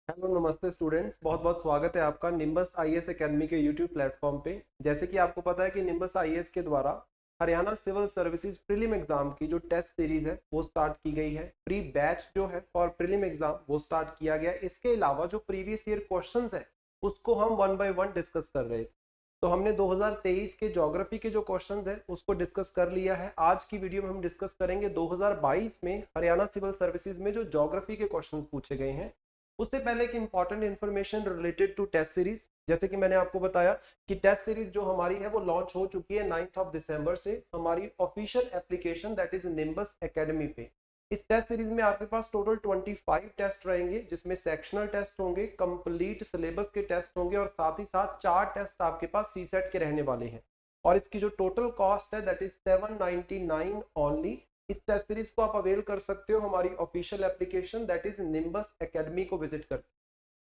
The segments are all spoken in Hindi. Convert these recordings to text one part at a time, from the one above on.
हेलो नमस्ते स्टूडेंट्स, बहुत बहुत स्वागत है आपका निम्बस आईएएस एकेडमी के यूट्यूब प्लेटफॉर्म पे। जैसे कि आपको पता है कि निम्बस आईएएस के द्वारा Haryana civil services prelim exam की जो टेस्ट सीरीज है वो स्टार्ट की गई है। प्री बैच जो है फॉर प्रीलिम एग्जाम वो स्टार्ट किया गया है। इसके अलावा जो प्रीवियस ईयर क्वेश्चंस है उसको हम वन बाय वन डिस्कस कर रहे थे। तो हमने 2023 के ज्योग्राफी के जो क्वेश्चंस है उसको डिस्कस कर लिया है। आज की वीडियो में हम डिस्कस करेंगे 2022 में हरियाणा सिविल सर्विसेज में जो ज्योग्राफी के क्वेश्चंस पूछे गए हैं। उससे पहले एक important information related to test series. जैसे कि मैंने आपको बताया कि टेस्ट सीरीज जो हमारी है वो लॉन्च हो चुकी है 9 दिसंबर से हमारी official application that is nimbus academy पे। इस टेस्ट सीरीज में आपके पास टोटल 25 टेस्ट रहेंगे, जिसमें सेक्शनल टेस्ट होंगे, कंप्लीट सिलेबस के टेस्ट होंगे और साथ ही साथ 4 टेस्ट आपके पास सी सेट के रहने वाले हैं। और इसकी जो टोटल कॉस्ट है दैट इज 799 ओनली। इस टेस्ट सीरीज को आप अवेल कर सकते हो हमारी official application that is nimbus academy को विजिट कर।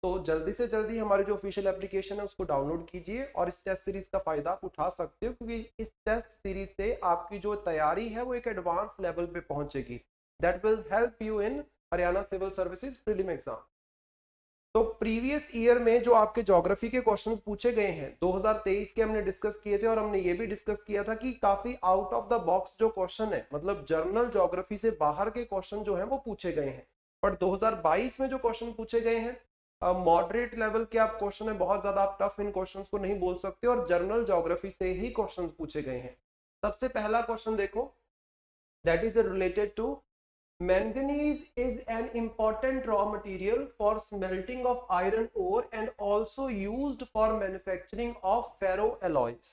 तो जल्दी से जल्दी हमारी जो ऑफिशियल एप्लीकेशन है उसको डाउनलोड कीजिए और इस टेस्ट सीरीज का फायदा आप उठा सकते हो, क्योंकि इस टेस्ट सीरीज से आपकी जो तैयारी है वो एक एडवांस लेवल पे पहुंचेगी that will help you in Haryana civil services prelim exam. तो प्रीवियस ईयर में जो आपके ज्योग्राफी के क्वेश्चंस पूछे गए हैं 2023 के हमने डिस्कस किए थे, और हमने ये भी डिस्कस किया था कि काफी आउट ऑफ द बॉक्स जो क्वेश्चन है, मतलब जर्नल ज्योग्राफी से बाहर के क्वेश्चन जो है वो पूछे गए हैं। पर 2022 में जो क्वेश्चन पूछे गए हैं मॉडरेट लेवल के आप क्वेश्चन है, बहुत ज्यादा आप टफ इन क्वेश्चंस को नहीं बोल सकते और जर्नल ज्योग्राफी से ही क्वेश्चंस पूछे गए हैं। सबसे पहला क्वेश्चन देखो, that is related to manganese is an important raw material for smelting of iron ore and also used for manufacturing of ferroalloys।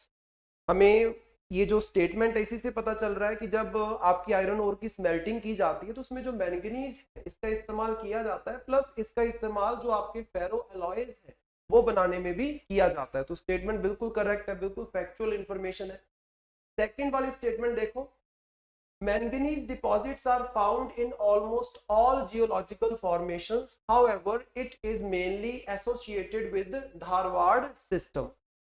हमें ये जो स्टेटमेंट है इसी से पता चल रहा है कि जब आपकी आयरन ओर की स्मेल्टिंग की जाती है तो उसमें जो मैंगनीज है इसका इस्तेमाल किया जाता है, प्लस इसका इस्तेमाल जो आपके फेरो एलॉयज है वो बनाने में भी किया जाता है। तो स्टेटमेंट बिल्कुल करेक्ट है, बिल्कुल फैक्चुअल इंफॉर्मेशन है। सेकंड वाली स्टेटमेंट देखो, manganese deposits are found in almost all geological formations. However, it is mainly associated with Dharwad system।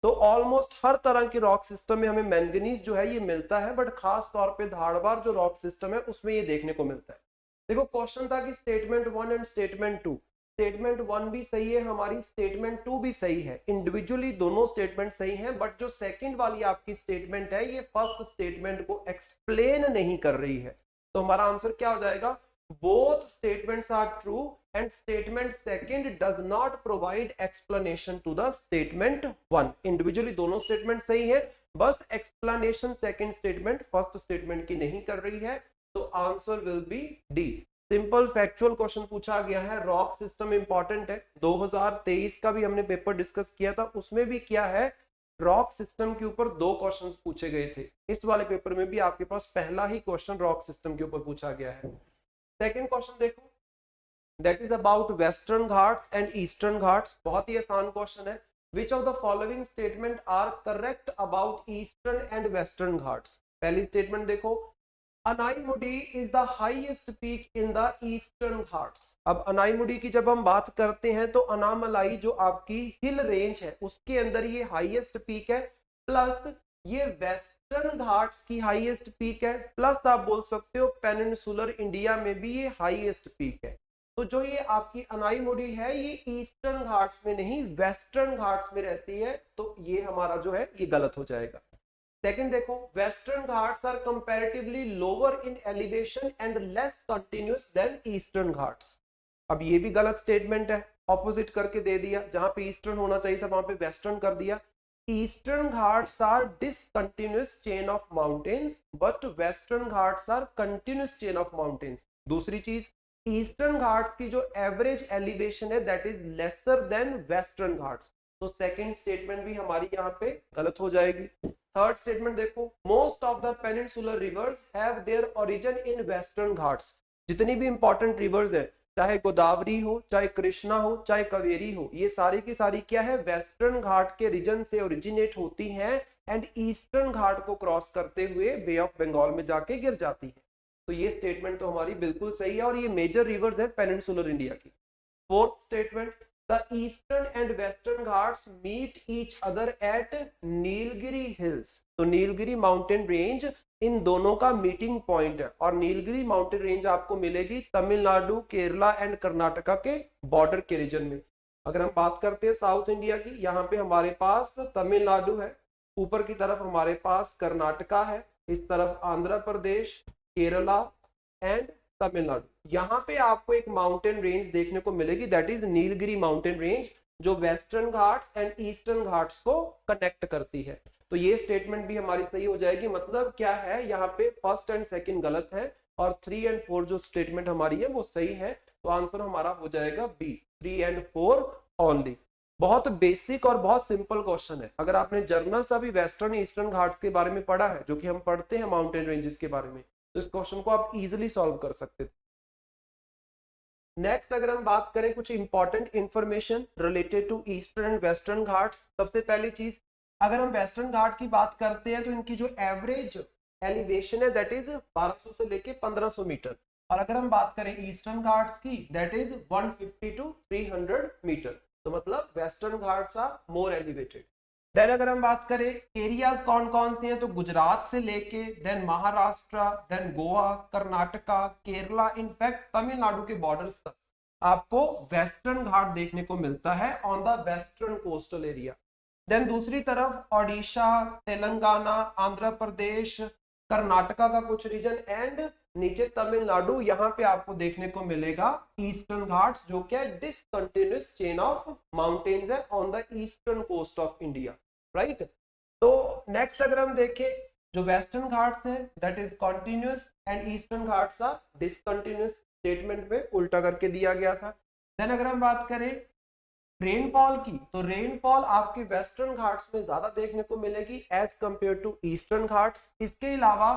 तो ऑलमोस्ट हर तरह के रॉक सिस्टम में हमें मैंगनीज जो है ये मिलता है, बट खास तौर पे धारवाड़ जो रॉक सिस्टम है उसमें ये देखने को मिलता है। देखो क्वेश्चन था कि स्टेटमेंट 1 एंड स्टेटमेंट 2, स्टेटमेंट 1 भी सही है हमारी, स्टेटमेंट 2 भी सही है, इंडिविजुअली दोनों स्टेटमेंट सही हैं, बट जो सेकंड वाली आपकी स्टेटमेंट है ये फर्स्ट स्टेटमेंट को एक्सप्लेन नहीं कर रही है। तो हमारा आंसर क्या हो जाएगा, both statements are true and statement second does not provide explanation to the statement 1। Individually दोनों स्टेटमेंट सही है, बस explanation second statement first statement की नहीं कर रही है। तो answer will be D. Simple factual question पूछा गया है, रॉक सिस्टम इंपॉर्टेंट है। 2023 का भी हमने पेपर डिस्कस किया था, उसमें भी क्या है, रॉक सिस्टम के ऊपर 2 क्वेश्चंस पूछे गए थे। इस वाले पेपर में भी आपके पास पहला ही क्वेश्चन रॉक सिस्टम के ऊपर पूछा गया है। सेकंड क्वेश्चन देखो, that is about Western Ghats and eastern Ghats. बहुत ही आसान क्वेश्चन है, which of the following statement are correct about Eastern and Western Ghats. पहली स्टेटमेंट देखो, Anaimudi is the highest peak in the Eastern Ghats. अब अनाईमुडी की जब हम बात करते हैं तो अनामलाई जो आपकी हिल रेंज है उसके अंदर ये हाईएस्ट पीक है, प्लस ये वेस्टर्न घाट्स की हाईएस्ट पीक है, प्लस आप बोल सकते हो पेनिनसुलर इंडिया में भी ये हाईएस्ट पीक है। तो जो ये आपकी अनाईमुडी है ये ईस्टर्न घाट्स में नहीं वेस्टर्न घाट्स में रहती है, तो ये हमारा जो है ये गलत हो जाएगा। सेकंड देखो, Western Ghats are comparatively lower in elevation and less continuous than Eastern Ghats. अब ये भी गलत स्टेटमेंट है, ऑपोजिट करके दे दिया, जहां पे ईस्टर्न होना चाहिए था वहां पे वेस्टर्न कर दिया। Eastern Ghats are discontinuous chain of mountains but Western Ghats are continuous chain of mountains. दूसरी चीज, ईस्टर्न घाट्स की जो एवरेज एलिवेशन है that is lesser than Western Ghats. तो सेकंड स्टेटमेंट भी हमारी यहाँ पे गलत हो जाएगी। थर्ड स्टेटमेंट देखो, most of the peninsular reverse have their origin in western Ghats. जितनी भी इंपॉर्टेंट रिवर्स है, चाहे गोदावरी हो, चाहे कृष्णा हो, चाहे कावेरी हो, ये सारी की सारी क्या है, वेस्टर्न घाट के रीजन से ओरिजिनेट होती हैं एंड ईस्टर्न घाट को क्रॉस करते हुए बे ऑफ बंगाल में जाके गिर जाती है। तो ये स्टेटमेंट तो हमारी बिल्कुल सही है और ये मेजर रिवर्स है पेनिनसुलर इंडिया की। Fourth statement, the Eastern and Western Ghats meet each other at Nilgiri hills. तो नीलगिरी माउंटेन रेंज इन दोनों का मीटिंग पॉइंट है, और नीलगिरी माउंटेन रेंज आपको मिलेगी तमिलनाडु, केरला एंड कर्नाटका के बॉर्डर के रीजन में। अगर हम बात करते हैं साउथ इंडिया की, यहाँ पे हमारे पास तमिलनाडु है, ऊपर की तरफ हमारे पास कर्नाटका है, इस तरफ आंध्र प्रदेश, केरला एंड तमिलनाडु। यहाँ पे आपको एक माउंटेन रेंज देखने को मिलेगी, that is Nilgiri mountain range, जो western Ghats and eastern Ghats को कनेक्ट करती है। तो ये स्टेटमेंट भी हमारी सही हो जाएगी। मतलब क्या है, यहाँ पे फर्स्ट एंड सेकंड गलत है और 3 एंड 4 जो स्टेटमेंट हमारी है वो सही है। तो आंसर हमारा हो जाएगा बी, 3 एंड 4 ओनली। बहुत बेसिक और बहुत सिंपल क्वेश्चन है। अगर आपने जर्नल्स अभी वेस्टर्न ईस्टर्न घाट्स के बारे में पढ़ा है, जो कि हम पढ़ते हैं माउंटेन रेंजेस के बारे में, तो इस क्वेश्चन को आप इजीली सॉल्व कर सकते थे। नेक्स्ट अगर हम बात करें कुछ important information related to Eastern and Western Ghats, सबसे पहली चीज, अगर हम वेस्टर्न घाट की बात करते हैं तो इनकी जो एवरेज एलिवेशन है दैट इज 1200 से लेके 1500 मीटर, और अगर हम बात करें ईस्टर्न घाट्स की दैट इज 150 टू 300 मीटर। तो मतलब Western Ghats are more elevated. Then अगर हम बात करें एरियाज कौन कौन से हैं, तो गुजरात से लेके then Maharashtra, then Goa, Karnataka, Kerala, in fact Tamil Nadu के बॉर्डर्स तक आपको वेस्टर्न घाट देखने को मिलता है on the western coastal area. Then दूसरी तरफ ओडिशा, तेलंगाना, आंध्र प्रदेश, कर्नाटका का कुछ रीजन एंड नीचे तमिलनाडु, यहाँ पे आपको देखने को मिलेगा ईस्टर्न घाट्स, जो कि डिसकंटिन्यूअस चेन ऑफ माउंटेन्स है on the eastern coast of India, right. तो नेक्स्ट अगर हम देखें, जो वेस्टर्न घाट्स है that is continuous and eastern Ghats are discontinuous, statement में उल्टा करके दिया गया था। देन अगर हम बात करें रेनफॉल की, तो रेनफॉल आपके वेस्टर्न घाट्स में ज्यादा देखने को मिलेगी as compare to Eastern Ghats. इसके अलावा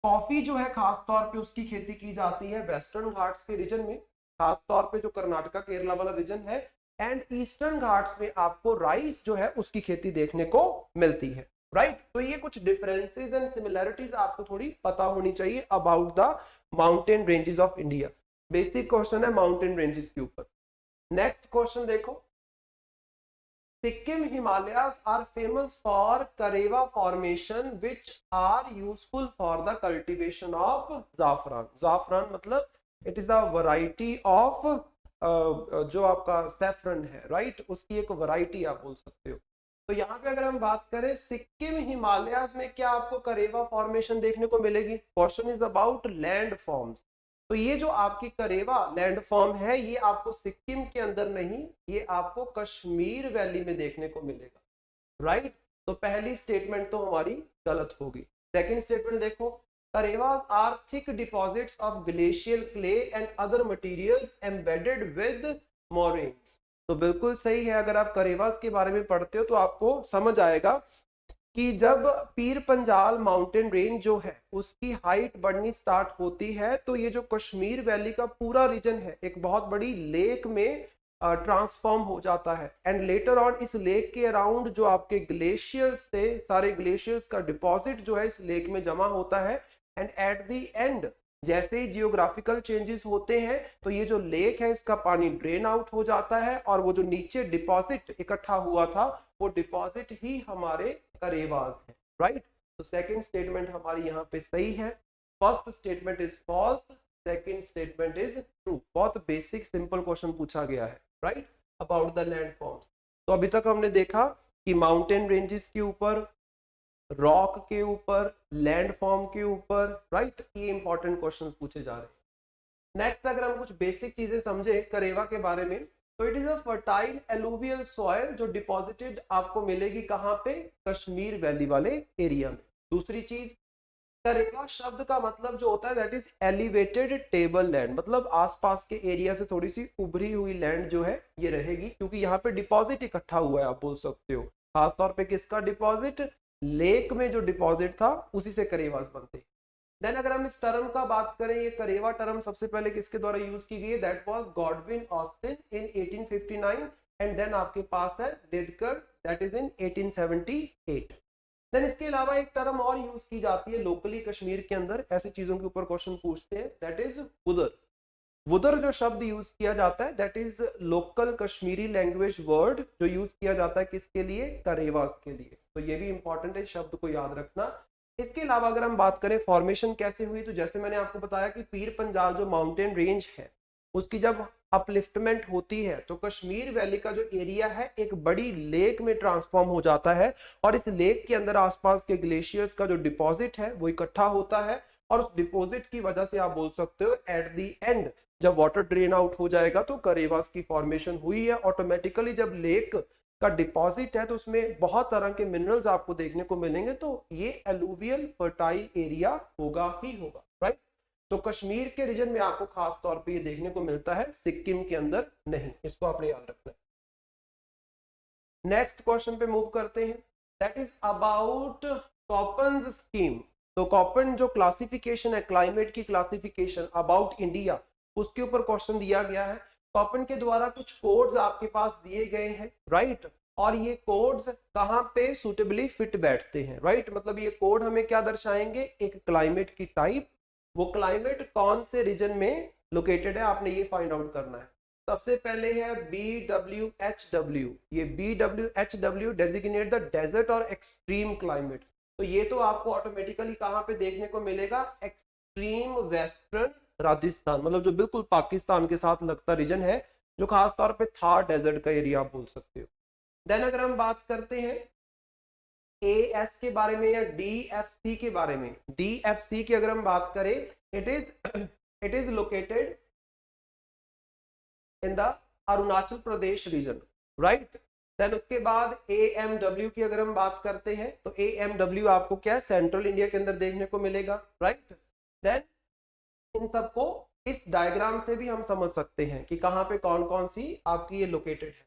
कॉफी जो है खास तौर पे उसकी खेती की जाती है वेस्टर्न घाट्स के रीजन में, खास तौर पे जो कर्नाटका केरला वाला रीजन है, एंड ईस्टर्न घाट्स में आपको राइस जो है उसकी खेती देखने को मिलती है, राइट। तो ये कुछ डिफरेंसेस एंड सिमिलैरिटीज आपको थोड़ी पता होनी चाहिए about the mountain ranges of India. Basic question है माउंटेन रेंजेस के ऊपर। नेक्स्ट क्वेश्चन देखो, Sikkim Himalayas are famous for Karewa formation which are useful for the cultivation of saffron. Saffron मतलब it is a variety of जो आपका saffron है, right? उसकी एक variety आप बोल सकते हो। तो यहाँ पे अगर हम बात करें सिक्किम हिमालयाज में क्या आपको करेवा फॉर्मेशन देखने को मिलेगी? Question is about land forms. तो ये जो आपकी करेवा लैंड फॉर्म है ये आपको सिक्किम के अंदर नहीं, ये आपको कश्मीर वैली में देखने को मिलेगा, राइट। तो पहली स्टेटमेंट तो हमारी गलत होगी। सेकंड स्टेटमेंट देखो, Karewas are thick deposits of glacial clay and other materials embedded with moraines. तो बिल्कुल सही है। अगर आप करेवास के बारे में पढ़ते हो तो आपको समझ आएगा कि जब पीर पंजाल माउंटेन रेंज जो है उसकी हाइट बढ़नी स्टार्ट होती है तो ये जो कश्मीर वैली का पूरा रीजन है एक बहुत बड़ी लेक में ट्रांसफॉर्म हो जाता है, एंड लेटर ऑन इस लेक के अराउंड जो आपके ग्लेशियर्स थे, सारे ग्लेशियर्स का डिपॉजिट जो है इस लेक में जमा होता है, एंड एट द एंड जैसे ही जियोग्राफिकल चेंजेस होते हैं तो ये जो लेक है इसका पानी ड्रेन आउट हो जाता है, और वो जो नीचे डिपॉजिट इकट्ठा हुआ था वो डिपॉजिट ही हमारे करेवास है, राइट। तो सेकंड स्टेटमेंट हमारी यहाँ पे सही है। First statement is false, second statement is true. बहुत बेसिक सिंपल क्वेश्चन पूछा गया है, right, about the land forms. तो अभी तक हमने देखा कि माउंटेन रेंजेस के ऊपर, रॉक के ऊपर, लैंड फॉर्म के ऊपर, राइट, ये इंपॉर्टेंट क्वेश्चंस पूछे जा रहे हैं। नेक्स्ट अगर हम कुछ बेसिक चीजें समझे करेवा के बारे में, तो it is a fertile alluvial soil जो डिपॉजिटेड आपको मिलेगी कहाँ पे? कश्मीर वैली वाले एरिया में। दूसरी चीज, करेवा शब्द का मतलब जो होता है that is elevated table land, मतलब आसपास के एरिया से थोड़ी सी उभरी हुई लैंड जो है ये रहेगी, क्योंकि यहाँ पे डिपॉजिट इकट्ठा हुआ है, आप बोल सकते हो। खासतौर पे किसका डिपॉजिट? लेक में जो डिपॉजिट था उसी से करेवास बनते। देन अगर हम इस टर्म का बात करें, ये करेवा टर्म सबसे पहले किसके द्वारा यूज की गई है? That was Godwin Austen in 1859, and then आपके पास है लिडकर दैट इज इन 1878। देन इसके अलावा एक टर्म और यूज की जाती है लोकली कश्मीर के अंदर, ऐसी चीजों के ऊपर क्वेश्चन पूछते हैं, दैट इज गुदर। वुदर जो शब्द यूज किया जाता है that is local Kashmiri language word जो यूज किया जाता है किसके लिए, करेवास के लिए। तो ये भी इंपॉर्टेंट है, शब्द को याद रखना। इसके अलावा अगर हम बात करें फॉर्मेशन कैसे हुई, तो जैसे मैंने आपको बताया कि पीर पंजाल जो माउंटेन रेंज है उसकी जब अपलिफ्टमेंट होती है तो कश्मीर वैली का जो एरिया है एक बड़ी लेक में ट्रांसफॉर्म हो जाता है, और इस लेक के अंदर आसपास के ग्लेशियर्स का जो डिपॉजिट है वो इकट्ठा होता है, और उस डिपॉजिट की वजह से आप बोल सकते हो एट द एंड जब वाटर ड्रेन आउट हो जाएगा तो करेवास की फॉर्मेशन हुई है। ऑटोमेटिकली जब लेक का डिपॉजिट है तो उसमें बहुत तरह के मिनरल्स आपको देखने को मिलेंगे, तो ये एलुवियल फर्टाइल एरिया होगा ही होगा, राइट। तो कश्मीर के रीजन में आपको खास तौर पे ये देखने को मिलता है, सिक्किम के अंदर नहीं, इसको आपने याद रखना है। नेक्स्ट क्वेश्चन पे मूव करते हैं, दैट इज अबाउट कॉपन्स स्कीम। तो कॉपन जो क्लासिफिकेशन है, क्लाइमेट की क्लासिफिकेशन अबाउट इंडिया, उसके ऊपर क्वेश्चन दिया गया है। कॉपन के द्वारा कुछ कोड्स आपके पास दिए गए हैं, राइट, और ये कोड्स कहाँ पे सुटेबली फिट बैठते हैं, राइट। मतलब ये कोड हमें क्या दर्शाएंगे, एक क्लाइमेट की टाइप, वो क्लाइमेट कौन से रीजन में लोकेटेड है आपने ये फाइंड आउट करना है। सबसे पहले है BWHW, ये BWHW डेजिग्नेट द डेजर्ट और एक्सट्रीम क्लाइमेट। तो ये तो आपको ऑटोमेटिकली कहाँ पे देखने को मिलेगा, एक्सट्रीम वेस्टर्न राजस्थान, मतलब जो बिल्कुल पाकिस्तान के साथ लगता रीजन है, जो खास तौर पे थार डेजर्ट का एरिया आप बोल सकते हो। देन अगर हम बात करते हैं AS के बारे में या DFC के बारे में, DFC की अगर हम बात करें, it is located in the Arunachal Pradesh region, right. Then उसके बाद AMW की अगर हम बात करते हैं तो AMW आपको क्या सेंट्रल इंडिया के अंदर देखने को मिलेगा, राइट। देन इन सबको इस डायग्राम से भी हम समझ सकते हैं कि कहाँ पे कौन कौन सी आपकी ये लोकेटेड है।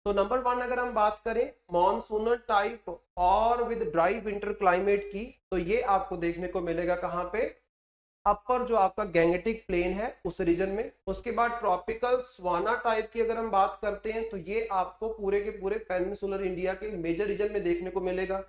तो नंबर 1 अगर हम बात करें मॉनसूनर टाइप और विद ड्राई विंटर क्लाइमेट की, तो ये आपको देखने को मिलेगा कहाँ पे, अपर जो आपका गैंगेटिक प्लेन है उस रीजन में। उसके बाद ट्रॉपिकल स्वाना टाइप की अगर हम बात करते हैं तो ये आपको पूरे के पूरे पेनिनसुलर इंडिया के मेजर रीजन में देखने को मिलेगा।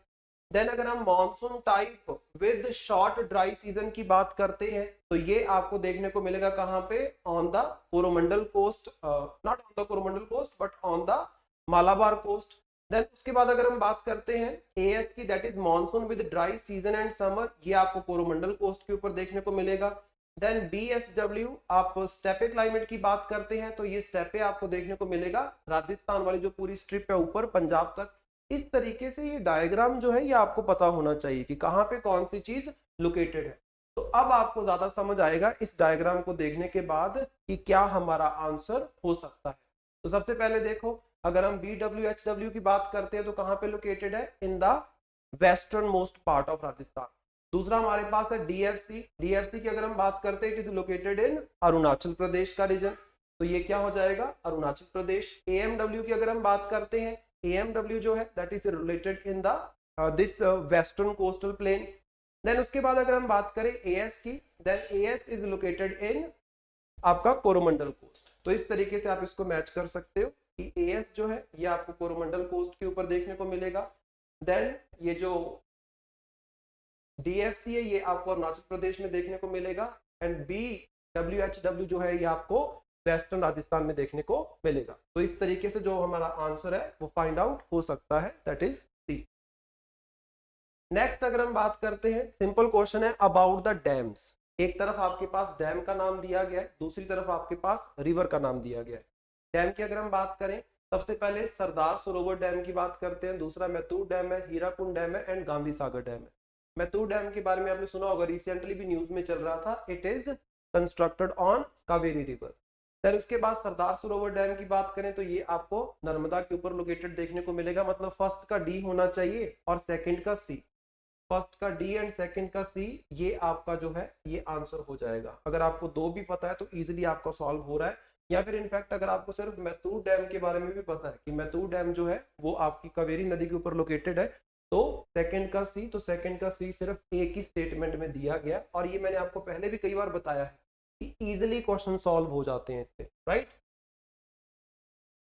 देन अगर हम monsoon type with short dry season की बात करते हैं तो ये आपको देखने को मिलेगा कहाँ पे, on the Coromandel coast, not on the Coromandel coast but on the Malabar coast. Then उसके बाद अगर हम बात करते हैं AS की, that is monsoon with dry season and summer, ये आपको कोरोमंडल कोस्ट के ऊपर देखने को मिलेगा। देन BSW आप स्टेपे क्लाइमेट की बात करते हैं तो ये स्टेपे आपको देखने को मिलेगा राजस्थान वाली जो पूरी स्ट्रिप है ऊपर पंजाब तक। इस तरीके से ये डायग्राम जो है ये आपको पता होना चाहिए कि कहाँ पे कौन सी चीज लोकेटेड है। तो अब आपको ज्यादा समझ आएगा इस डायग्राम को देखने के बाद कि क्या हमारा आंसर हो सकता है। तो सबसे पहले देखो, अगर हम BWHW की बात करते हैं तो कहाँ पे लोकेटेड है, in the western most part of Rajasthan. दूसरा हमारे पास है DFC की अगर हम बात करते हैं it is located in Arunachal Pradesh का रीजन, तो ये क्या हो जाएगा, अरुणाचल प्रदेश। AMW की अगर हम बात करते हैं, AMW जो है that is related in the this western coastal plain. Then उसके बाद अगर हम बात करें AS की, then AS is located in आपका कोरोमंडल कोस्ट। तो इस तरीके से आप इसको मैच कर सकते हो कि AS जो है ये आपको कोरोमंडल कोस्ट के ऊपर देखने को मिलेगा। देन ये जो DFC है ये आपको अरुणाचल प्रदेश में देखने को मिलेगा, एंड BWHW जो है ये आपको वेस्टर्न राजस्थान में देखने को मिलेगा। तो इस तरीके से जो हमारा आंसर है वो फाइंड आउट हो सकता है, दैट इज C। नेक्स्ट अगर हम बात करते हैं, सिंपल क्वेश्चन है अबाउट द डैम्स। एक तरफ आपके पास डैम का नाम दिया गया है, दूसरी तरफ आपके पास रिवर का नाम दिया गया है। डैम की अगर हम बात करें, सबसे पहले सरदार सरोवर डैम की बात करते हैं, दूसरा मैथुर डैम है, हीराकुंड डैम है एंड गांधी सागर डैम है। मैथुर डैम के बारे में आपने सुना होगा, रिसेंटली भी न्यूज में चल रहा था, it is constructed on Kaveri river. फिर उसके बाद सरदार सरोवर डैम की बात करें तो ये आपको नर्मदा के ऊपर लोकेटेड देखने को मिलेगा, मतलब फर्स्ट का D होना चाहिए और सेकंड का C। फर्स्ट का D एंड सेकंड का C, ये आपका जो है ये आंसर हो जाएगा। अगर आपको दो भी पता है तो इजीली आपका सॉल्व हो रहा है, या फिर इनफैक्ट अगर आपको सिर्फ मैथुर डैम के बारे में भी पता है कि मैथुर डैम जो है वो आपकी कावेरी नदी के ऊपर लोकेटेड है, तो सेकंड का C, तो सेकंड का C सिर्फ एक ही स्टेटमेंट में दिया गया, और ये मैंने आपको पहले भी कई बार बताया है कि इजीली क्वेश्चन सॉल्व हो जाते हैं इससे, राइट।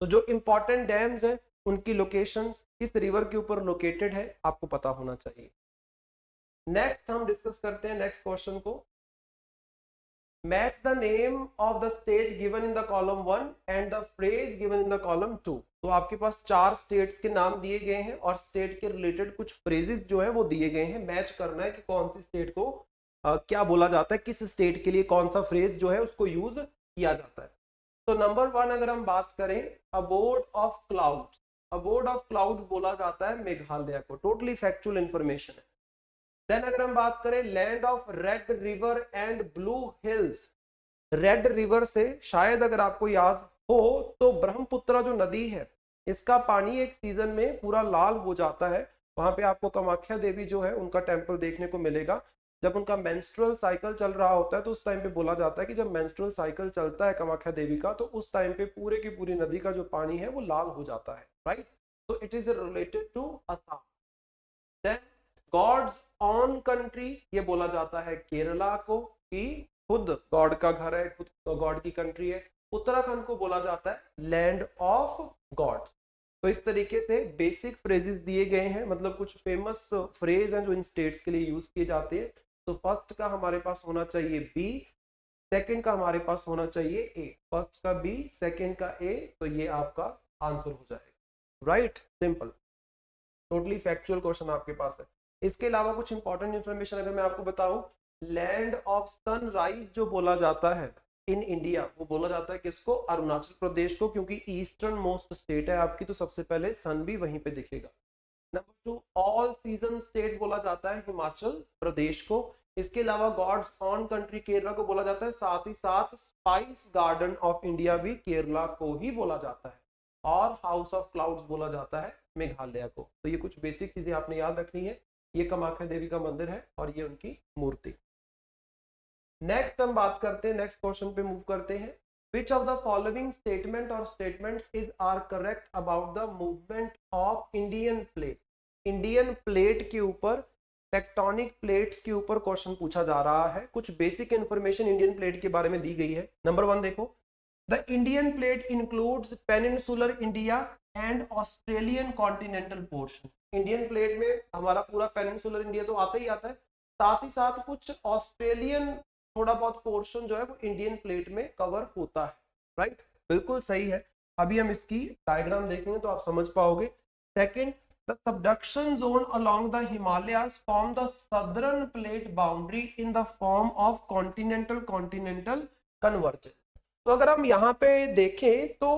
तो जो इंपॉर्टेंट डैम्स हैं उनकी लोकेशंस किस रिवर के ऊपर लोकेटेड है आपको पता होना चाहिए। नेक्स्ट हम डिस्कस करते हैं नेक्स्ट क्वेश्चन को, match the name of the state given in the column 1 and the phrase given in the column 2। तो आपके पास 4 स्टेट्स के नाम दिए गए हैं और स्टेट के रिलेटेड कुछ फ्रेजेस जो है वो दिए गए हैं। मैच करना है कि कौन सी स्टेट को क्या बोला जाता है, किस स्टेट के लिए कौन सा फ्रेज जो है उसको यूज किया जाता है। तो नंबर 1 अगर हम बात करें, abode of cloud. Abode of cloud बोला जाता है मेघालय को। टोटली फैक्चुअल इंफॉर्मेशन है। देन अगर हम बात करें, land of red river and blue hills. Red river से शायद अगर आपको याद हो तो ब्रह्मपुत्र जो नदी है इसका पानी एक सीजन में पूरा लाल हो जाता है। वहां पे आपको कामाख्या देवी जो है उनका टेम्पल देखने को मिलेगा। जब उनका मेंस्ट्रुअल साइकिल चल रहा होता है तो उस टाइम पे बोला जाता है कि जब मेंस्ट्रुअल साइकिल चलता है कामाख्या देवी का तो उस टाइम पे पूरे की पूरी नदी का जो पानी है वो लाल हो जाता है, राइट। तो it is related to Assam. Then God's own country, ये बोला जाता है केरला को कि खुद गॉड का घर है, खुद गॉड की कंट्री है। उत्तराखंड को बोला जाता है लैंड ऑफ गॉड्स। तो इस तरीके से बेसिक फ्रेजेस दिए गए हैं, मतलब कुछ फेमस फ्रेज हैं जो इन स्टेट्स के लिए यूज किए जाते हैं। तो फर्स्ट का हमारे पास होना चाहिए बी, सेकंड का हमारे पास होना चाहिए ए। फर्स्ट का बी, सेकंड का ए, तो ये आपका आंसर हो जाएगा, right. Simple, totally factual question आपके पास है। इसके अलावा कुछ इंपॉर्टेंट इंफॉर्मेशन अगर मैं आपको बताऊं, लैंड ऑफ सनराइज जो बोला जाता है इन इंडिया, वो बोला जाता है किसको? अरुणाचल प्रदेश को, क्योंकि ईस्टर्न मोस्ट स्टेट है आपकी, तो सबसे पहले सन भी वहीं पे दिखेगा। नंबर 2, ऑल सीजन स्टेट बोला जाता है हिमाचल प्रदेश को। इसके अलावा गॉड्स ऑन कंट्री केरला को बोला जाता है, साथ ही साथ स्पाइस गार्डन ऑफ इंडिया भी केरला को ही बोला जाता है, और हाउस ऑफ क्लाउड्स बोला जाता है मेघालय को। तो ये कुछ बेसिक चीजें आपने याद रखनी है। ये कामाख्या देवी का मंदिर है और ये उनकी मूर्ति। नेक्स्ट हम बात करते हैं, नेक्स्ट क्वेश्चन पे मूव करते हैं। Which of the following statement or statements is are correct about the movement of Indian plate. Indian plate के ऊपर, टेक्टोनिक प्लेट्स के ऊपर क्वेश्चन पूछा जा रहा है। कुछ बेसिक इंफॉर्मेशन इंडियन प्लेट के बारे में दी गई है। नंबर 1 देखो, the Indian plate includes peninsular India and Australian continental portion. Indian plate में हमारा पूरा पेनिनसुलर इंडिया तो आता ही आता है, साथ ही साथ कुछ ऑस्ट्रेलियन थोड़ा बहुत पोर्शन जो है वो इंडियन प्लेट में कवर होता है, राइट। बिल्कुल सही है। अभी हम इसकी डायग्राम देखेंगे तो आप समझ पाओगे। Second, the subduction zone along the Himalayas form the southern plate boundary in the form of continental continental convergence. तो अगर हम यहाँ पे देखें तो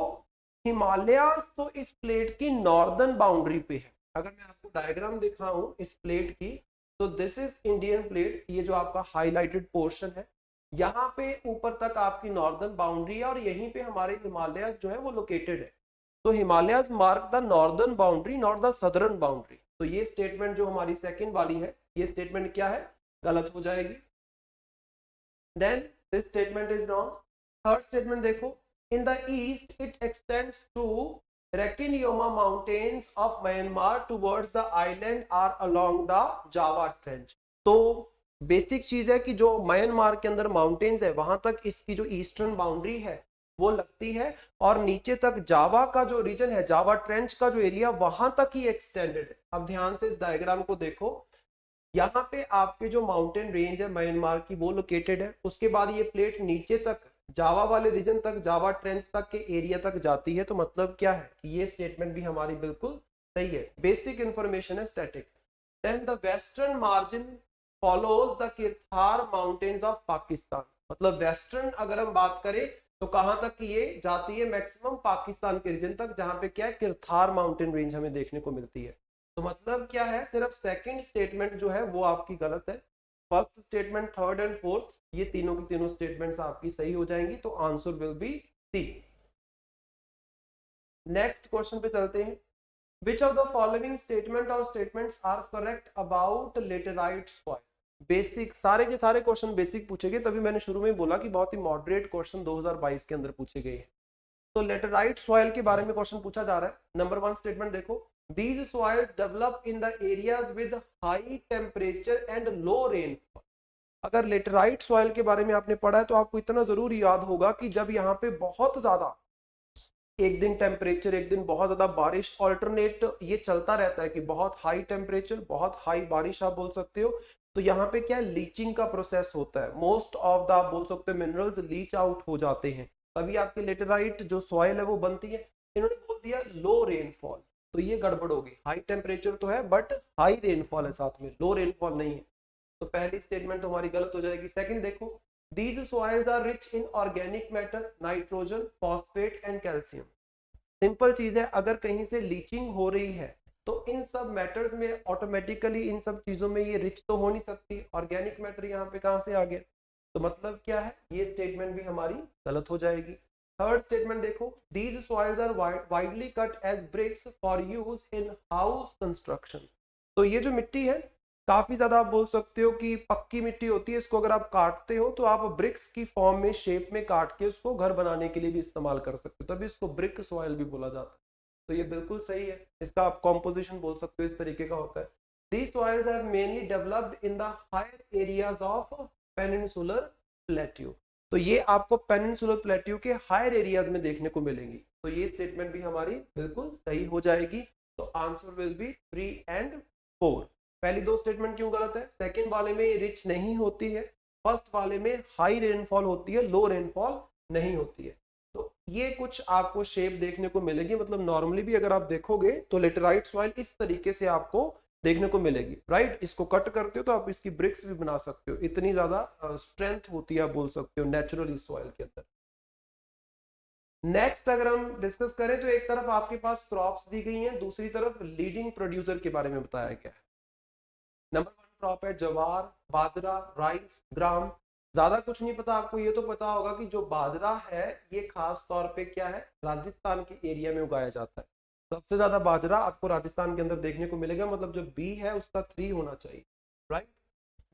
हिमालयाज तो इस प्लेट की नॉर्दर्न बाउंड्री पे है। अगर मैं आपको डायग्राम दिखाऊं इस प्लेट की, तो दिस इज इंडियन प्लेट। ये जो आपका हाईलाइटेड पोर्शन है, यहाँ पे ऊपर तक आपकी नॉर्दर्न बाउंड्री है और यहीं पे हमारे हिमालयाज जो है वो लोकेटेड है। तो Himalayas mark the northern boundary not the southern boundary. तो ये स्टेटमेंट जो हमारी सेकंड वाली है, ये स्टेटमेंट क्या है? गलत हो जाएगी। Then this statement is wrong. Third statement देखो, in the east it extends to Rakiniyoma mountains of Myanmar towards the island are along the Java Trench। तो बेसिक चीज है कि जो म्यांमार के अंदर माउंटेन्स है वहां तक इसकी जो ईस्टर्न बाउंड्री है वो लगती है, और नीचे तक जावा का जो रीजन है, जावा ट्रेंच का जो एरिया, वहां तक ही एक्सटेंडेड है। अब ध्यान से इस डायग्राम को देखो, यहाँ पे आपके जो माउंटेन रेंज है म्यांमार की वो लोकेटेड है। उसके बाद ये प्लेट नीचे तक जावा वाले रीजन तक, जावा ट्रेंच तक के एरिया तक जाती है। तो मतलब क्या है कि ये स्टेटमेंट भी हमारी बिल्कुल सही है। बेसिक इंफॉर्मेशन है static. Then the western margin follows the Kirthar mountains of Pakistan. मतलब वेस्टर्न अगर हम बात करें तो कहां तक ये जाती है? मैक्सिमम पाकिस्तान के रीजन तक, जहां पे क्या है, किरथार माउंटेन रेंज हमें देखने को मिलती है। तो मतलब क्या है, सिर्फ सेकंड स्टेटमेंट जो है वो आपकी गलत है। First statement, third and fourth, ये तीनों की तीनों स्टेटमेंट्स आपकी सही हो जाएंगी। तो answer will be C. Next question पे चलते हैं। Which of the following statement or statements are correct about laterite soil. Basic, सारे के सारे क्वेश्चन बेसिक पूछे गए, तभी मैंने शुरू में बोला कि बहुत ही मॉडरेट क्वेश्चन 2022 के अंदर पूछे गए हैं। तो लेटेराइट सॉइल के बारे में क्वेश्चन पूछा जा रहा है। नंबर 1 स्टेटमेंट देखो, these soils develop in the areas with high temperature and low rainfall। अगर लेटेराइट सॉइल के बारे में आपने पढ़ा है तो आपको इतना जरूर याद होगा कि जब यहाँ पे बहुत ज्यादा एक दिन टेम्परेचर, एक दिन बहुत ज्यादा बारिश, ऑल्टरनेट ये चलता रहता है कि बहुत हाई टेम्परेचर, बहुत हाई बारिश आप बोल सकते हो, तो यहाँ पे क्या लीचिंग का प्रोसेस होता है, मोस्ट ऑफ द आप बोल सकते हो मिनरल्स लीच आउट हो जाते हैं, तभी आपकी लेटेराइट जो सॉइल है वो बनती है। इन्होंने बोल दिया लो रेनफॉल, तो ये गड़बड़ होगी, हाई टेम्परेचर तो है बट हाई रेनफॉल है साथ में, लो रेनफॉल नहीं है, तो पहली स्टेटमेंट तो हमारी गलत हो जाएगी। सेकंड देखो, these soils are rich in organic matter, nitrogen, phosphate and calcium. Simple चीज है, अगर कहीं से लीचिंग हो रही है तो इन सब मैटर्स में ऑटोमेटिकली इन सब चीजों में ये रिच तो हो नहीं सकती, ऑर्गेनिक मैटर यहाँ पे कहां से आ गया, तो मतलब क्या है, ये स्टेटमेंट भी हमारी गलत हो जाएगी। थर्ड स्टेटमेंट देखो, these soils are widely cut as bricks for use in house construction. तो ये जो मिट्टी है काफी ज्यादा आप बोल सकते हो कि पक्की मिट्टी होती है, इसको अगर आप काटते हो तो आप ब्रिक्स की फॉर्म में शेप में काट के उसको घर बनाने के लिए भी इस्तेमाल कर सकते हो, तभी इसको ब्रिक सॉइल भी बोला जाता है। तो ये बिल्कुल सही है, इसका आप कॉम्पोजिशन बोल सकते हो, इस तरीके का होता है। These soils are mainly developed in the higher areas of peninsular plateau। तो ये आपको पेनिनसुलर प्लेट्यू के हायर एरियाज में देखने को मिलेंगी, तो ये स्टेटमेंट भी हमारी बिल्कुल सही हो जाएगी। तो आंसर विल बी 3 एंड 4। पहली दो स्टेटमेंट क्यों गलत है, सेकंड वाले में रिच नहीं होती है, फर्स्ट वाले में हाई रेनफॉल होती है, लो रेनफॉल नहीं होती है। तो ये कुछ आपको शेप देखने को मिलेगी, मतलब नॉर्मली भी अगर आप देखोगे तो लेटेराइट सॉइल इस तरीके से आपको देखने को मिलेगी, राइट। इसको कट करते हो तो आप इसकी ब्रिक्स भी बना सकते हो, इतनी ज्यादा स्ट्रेंथ होती है आप बोल सकते हो नेचुरली सॉइल के अंदर। नेक्स्ट अगर हम डिस्कस करें तो एक तरफ आपके पास क्रॉप्स दी गई हैं, दूसरी तरफ लीडिंग प्रोड्यूसर के बारे में बताया गया है। नंबर 1 क्रॉप है ज्वार, बाजरा, राइस, ग्राम। ज्यादा कुछ नहीं पता आपको, ये तो पता होगा कि जो बाजरा है ये खास तौर पे क्या है, राजस्थान के एरिया में उगाया जाता है। सबसे ज्यादा बाजरा आपको राजस्थान के अंदर देखने को मिलेगा, मतलब जो बी है उसका 3 होना चाहिए, राइट।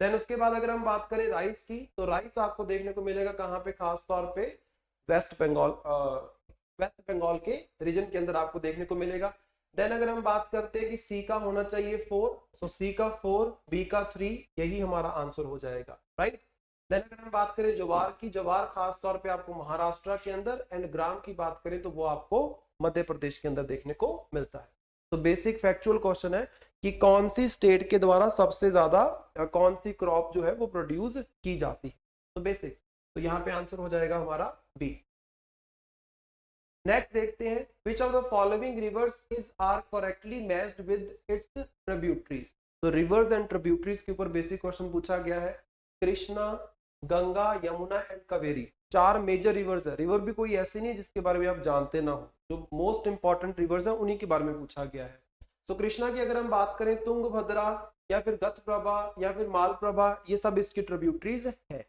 देन उसके बाद अगर हम बात करें राइस की, तो राइस आपको देखने को मिलेगा कहाँ पे, खास तौर पे वेस्ट बंगाल, वेस्ट बंगाल के रीजन के अंदर आपको देखने को मिलेगा। देन अगर हम बात करते हैं कि सी का होना चाहिए 4, सो सी का 4, बी का 3, यही हमारा आंसर हो जाएगा, राइट। देन अगर हम बात करें ज्वार की, ज्वार खास तौर पे आपको महाराष्ट्र के अंदर, एंड ग्राम की बात करें तो वो आपको मध्य प्रदेश के अंदर देखने को मिलता है। तो बेसिक फैक्चुअल क्वेश्चन है कि कौन सी स्टेट के द्वारा सबसे ज्यादा कौन सी क्रॉप जो है वो प्रोड्यूस की जाती है, तो बेसिक, तो यहाँ पे आंसर हो जाएगा हमारा बी। नेक्स्ट देखते हैं, which of the following rivers is are correctly matched with its tributaries। तो रिवर्स एंड ट्रिब्यूटरीज के ऊपर बेसिक क्वेश्चन पूछा गया है। Krishna, Ganga, Yamuna and Kaveri, 4 major rivers है। रिवर भी कोई ऐसे नहीं जिसके बारे में आप जानते ना हो, जो मोस्ट इंपॉर्टेंट रिवर्स है उन्हीं के बारे में पूछा गया है। तो कृष्णा की अगर हम बात करें, तुंगभद्रा या फिर गतप्रभा या फिर मालप्रभा, ये सब इसकी ट्रिब्यूटरीज है।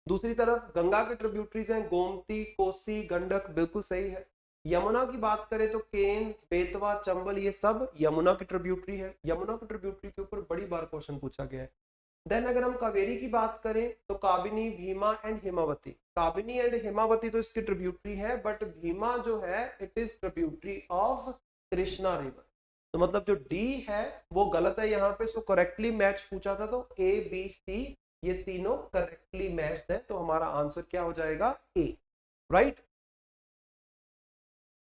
दूसरी तरफ गंगा के ट्रिब्यूटरीज हैं गोमती, कोसी, गंडक, बिल्कुल सही है। यमुना की बात करें तो केन, बेतवा, चंबल, ये सब यमुना की ट्रिब्यूटरी है। यमुना की ट्रिब्यूटरी के ऊपर बड़ी बार क्वेश्चन पूछा गया है। देन अगर हम कावेरी की बात करें तो काबिनी, भीमा एंड हिमावती। काबिनी एंड हिमावती तो इसकी ट्रिब्यूटरी है, बट भीमा जो है it is tributary of Krishna river. तो मतलब जो डी है वो गलत है यहाँ पे। सो करेक्टली मैच पूछा था तो ए बी सी ये तीनों करेक्टली मैच्ड है, तो हमारा आंसर क्या हो जाएगा, ए, राइट।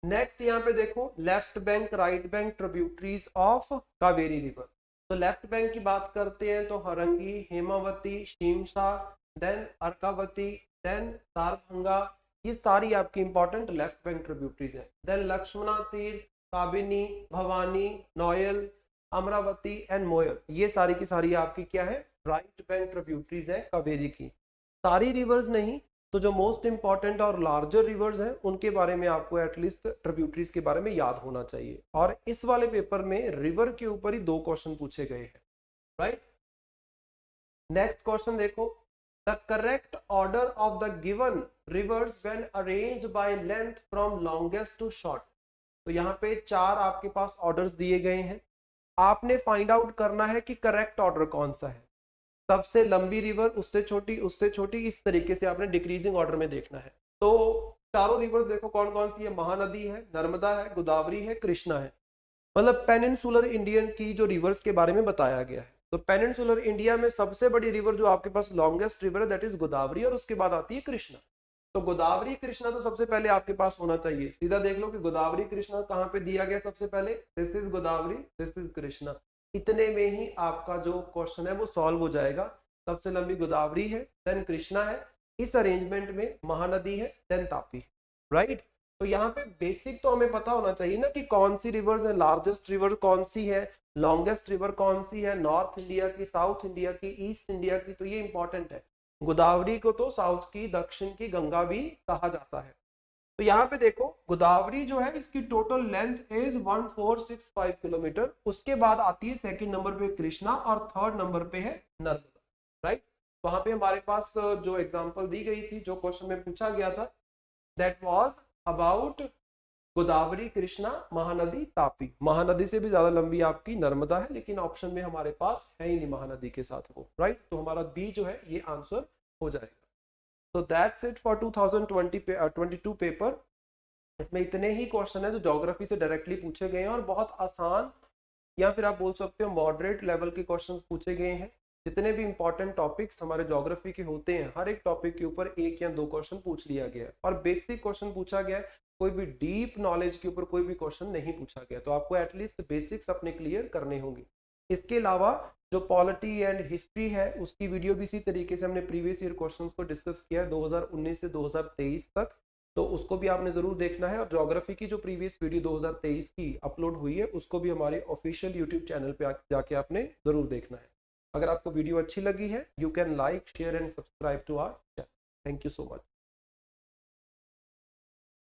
नेक्स्ट यहाँ पे देखो, left bank, right bank tributaries of Kaveri river. तो लेफ्ट बैंक की बात करते हैं तो हरंगी, हेमावती, शीमसा, देन अर्कावती, देन सारभंगा, ये सारी आपकी इंपॉर्टेंट लेफ्ट बैंक ट्रिब्यूटरीज है। देन लक्ष्मणा तीर्थ, काबिनी, भवानी, नोयल, अमरावती एंड मोयर, ये सारी की सारी आपकी क्या है, राइट बैंक ट्रिब्यूटरीज है कावेरी की। सारी रिवर्स नहीं, तो जो मोस्ट इंपॉर्टेंट और लार्जर रिवर्स हैं उनके बारे में आपको एटलीस्ट ट्रिब्यूटरीज के बारे में याद होना चाहिए। और इस वाले पेपर में रिवर के ऊपर ही 2 क्वेश्चन पूछे गए हैं, राइट। नेक्स्ट क्वेश्चन देखो, the correct order of the given rivers when arranged by length from longest to short. तो यहाँ पे 4 आपके पास ऑर्डर्स दिए गए हैं, आपने फाइंड आउट करना है कि करेक्ट ऑर्डर कौन सा है। सबसे लंबी रिवर, उससे छोटी, उससे छोटी, इस तरीके से आपने डिक्रीजिंग ऑर्डर में देखना है। तो चारों रिवर्स देखो कौन कौन सी है, महानदी है, नर्मदा है, गोदावरी है, कृष्णा है। मतलब पेनिनसुलर इंडियन की जो रिवर्स के बारे में बताया गया है, तो पेनिनसुलर इंडिया में सबसे बड़ी रिवर जो आपके पास लॉन्गेस्ट रिवर है दैट इज गोदावरी, और उसके बाद आती है कृष्णा। तो गोदावरी कृष्णा तो सबसे पहले आपके पास होना चाहिए। सीधा देख लो कि गोदावरी कृष्णा कहाँ पे दिया गया सबसे पहले, this is Godavari, this is Krishna. इतने में ही आपका जो क्वेश्चन है वो सॉल्व हो जाएगा। सबसे लंबी गोदावरी है, देन कृष्णा है, इस अरेंजमेंट में महानदी है, देन तापी है, राइट। तो यहाँ पे बेसिक तो हमें पता होना चाहिए ना कि कौन सी रिवर्स है, लार्जेस्ट रिवर कौन सी है, लॉन्गेस्ट रिवर कौन सी है, नॉर्थ इंडिया की, साउथ इंडिया की, ईस्ट इंडिया की, तो ये इंपॉर्टेंट है। गोदावरी को तो साउथ की, दक्षिण की गंगा भी कहा जाता है। तो यहाँ पे देखो गोदावरी जो है इसकी टोटल लेंथ इज 1465 किलोमीटर। उसके बाद आती है सेकंड नंबर पे कृष्णा और थर्ड नंबर पे है नर्मदा, राइट। वहां पे हमारे पास जो एग्जांपल दी गई थी, जो क्वेश्चन में पूछा गया था, that was about Godavari, Krishna, Mahanadi, Tapi. Mahanadi से भी ज्यादा लंबी आपकी नर्मदा है, लेकिन ऑप्शन में हमारे पास है ही नहीं महानदी के साथ वो, राइट। तो हमारा बी जो है ये आंसर हो जाएगा। तो दैट्स इट फॉर 2022 पेपर। इसमें इतने ही क्वेश्चन है जो ज्योग्राफी से डायरेक्टली पूछे गए हैं और बहुत आसान या फिर आप बोल सकते हो मॉडरेट लेवल के क्वेश्चन पूछे गए हैं। जितने भी इंपॉर्टेंट टॉपिक्स हमारे ज्योग्राफी के होते हैं, हर एक टॉपिक के ऊपर एक या दो क्वेश्चन पूछ लिया गया है और बेसिक क्वेश्चन पूछा गया है। कोई भी डीप नॉलेज के ऊपर कोई भी क्वेश्चन नहीं पूछा गया, तो आपको एटलीस्ट बेसिक्स अपने क्लियर करने होंगे। इसके अलावा जो पॉलिटी एंड हिस्ट्री है उसकी वीडियो भी इसी तरीके से हमने प्रीवियस ईयर क्वेश्चंस को डिस्कस किया है 2019 से 2023 तक, तो उसको भी आपने जरूर देखना है। और ज्योग्राफी की जो प्रीवियस वीडियो 2023 की अपलोड हुई है उसको भी हमारे ऑफिशियल यूट्यूब चैनल पे जाके आपने जरूर देखना है। अगर आपको वीडियो अच्छी लगी है, you can like, share and subscribe to our channel. Thank you so much.